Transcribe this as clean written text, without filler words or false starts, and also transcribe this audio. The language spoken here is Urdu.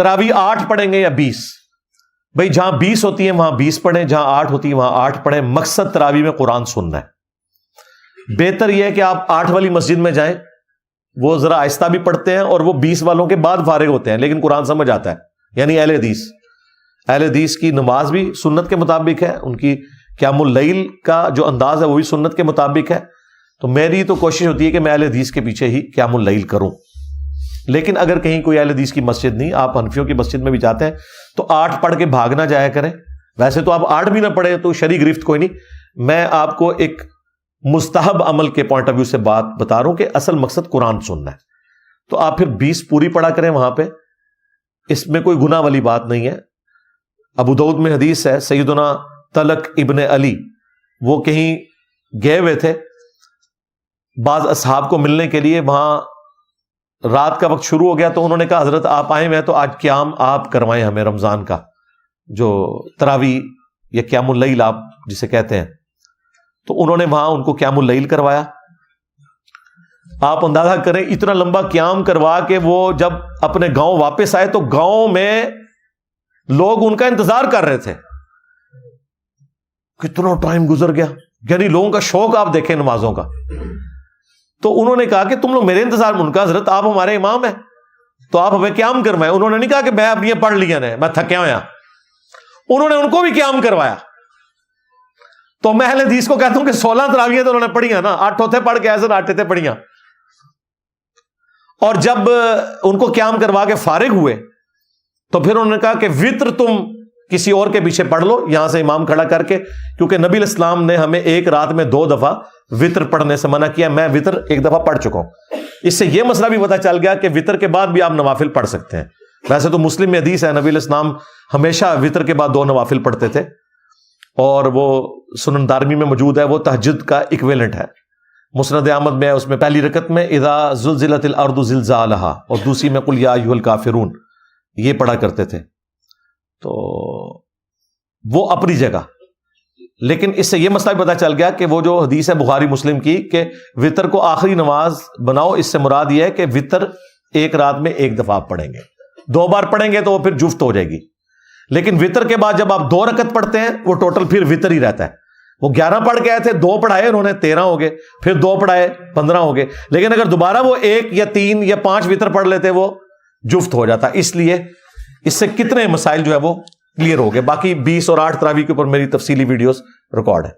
تراویح 8 پڑھیں گے یا 20؟ بھائی جہاں 20 ہوتی ہیں وہاں 20 پڑھیں، جہاں 8 ہوتی ہے وہاں 8 پڑھیں. مقصد تراویح میں قرآن سننا ہے. بہتر یہ ہے کہ آپ 8 والی مسجد میں جائیں، وہ ذرا آہستہ بھی پڑھتے ہیں اور وہ 20 والوں کے بعد فارغ ہوتے ہیں، لیکن قرآن سمجھ آتا ہے. یعنی اہل حدیث کی نماز بھی سنت کے مطابق ہے، ان کی قیام اللیل کا جو انداز ہے وہ بھی سنت کے مطابق ہے. تو میری تو کوشش ہوتی ہے کہ میں اہل حدیث کے پیچھے ہی قیام اللیل کروں. لیکن اگر کہیں کوئی اہل حدیث کی مسجد نہیں، آپ حنفیوں کی مسجد میں بھی جاتے ہیں تو 8 پڑھ کے بھاگ نہ جایا کریں. ویسے تو آپ 8 بھی نہ پڑھیں تو شرعی گرفت کوئی نہیں. میں آپ کو ایک مستحب عمل کے پوائنٹ آف ویو سے بات بتا رہا ہوں کہ اصل مقصد قرآن سننا ہے. تو آپ پھر 20 پوری پڑھا کریں وہاں پہ، اس میں کوئی گناہ والی بات نہیں ہے. ابو داؤد میں حدیث ہے، سیدنا طلق ابن علی وہ کہیں گئے ہوئے تھے بعض اصحاب کو ملنے کے لیے، وہاں رات کا وقت شروع ہو گیا تو انہوں نے کہا حضرت آپ آئے ہوئے تو آج قیام آپ کروائیں ہمیں، رمضان کا جو تراویح یا قیام اللیل آپ جسے کہتے ہیں. تو انہوں نے وہاں ان کو قیام اللیل کروایا. آپ اندازہ کریں اتنا لمبا قیام کروا کے وہ جب اپنے گاؤں واپس آئے تو گاؤں میں لوگ ان کا انتظار کر رہے تھے. کتنا ٹائم گزر گیا، یعنی لوگوں کا شوق آپ دیکھیں نمازوں کا. تو انہوں نے کہا کہ تم لوگ میرے انتظار میں. ان کا حضرت آپ ہمارے امام ہیں تو آپ ہمیں قیام کروائیں. انہوں نے نہیں کہا کہ میں اب یہ پڑھ لیا نے میں تھکیا ہوا. انہوں نے ان کو بھی قیام کروایا. تو میں اہل حدیث کو کہتا ہوں کہ 16 تراویحیں تو انہوں نے پڑھی ہیں نا، 8 ہوتے پڑھ کے ایسے 8 تھے پڑھیاں. اور جب ان کو قیام کروا کے فارغ ہوئے تو پھر انہوں نے کہا کہ وتر تم کسی اور کے پیچھے پڑھ لو یہاں سے امام کھڑا کر کے، کیونکہ نبی علیہ السلام نے ہمیں ایک رات میں 2 دفعہ وتر پڑھنے سے منع کیا. میں وتر 1 دفعہ پڑھ چکا ہوں. اس سے یہ مسئلہ بھی پتہ چل گیا کہ وتر کے بعد بھی آپ نوافل پڑھ سکتے ہیں. ویسے تو مسلم میں حدیث ہے نبی علیہ السلام ہمیشہ وتر کے بعد 2 نوافل پڑھتے تھے، اور وہ سنن دارمی میں موجود ہے، وہ تہجد کا ایکویلنٹ ہے. مسند احمد میں اس میں پہلی رکعت میں اذا زلزلت الارض زلزالہا اور دوسری میں قل یا ایھا الکافرون یہ پڑھا کرتے تھے. تو وہ اپنی جگہ. لیکن اس سے یہ مسئلہ بھی پتہ چل گیا کہ وہ جو حدیث ہے بخاری مسلم کی کہ وتر کو آخری نماز بناؤ، اس سے مراد یہ ہے کہ وتر ایک رات میں 1 دفعہ آپ پڑھیں گے. 2 بار پڑھیں گے تو وہ پھر جفت ہو جائے گی. لیکن وتر کے بعد جب آپ 2 رکعت پڑھتے ہیں وہ ٹوٹل پھر وتر ہی رہتا ہے. وہ 11 پڑھ کے آئے تھے، 2 پڑھائے انہوں نے 13 ہو گئے، پھر 2 پڑھائے 15 ہو گئے. لیکن اگر دوبارہ وہ 1 یا 3 یا 5 وتر پڑھ لیتے وہ جفت ہو جاتا. اس لیے اس سے کتنے مسائل جو ہے وہ کلیئر ہو گئے. باقی 20 اور 8 تراویح کے اوپر میری تفصیلی ویڈیوز ریکارڈ ہے.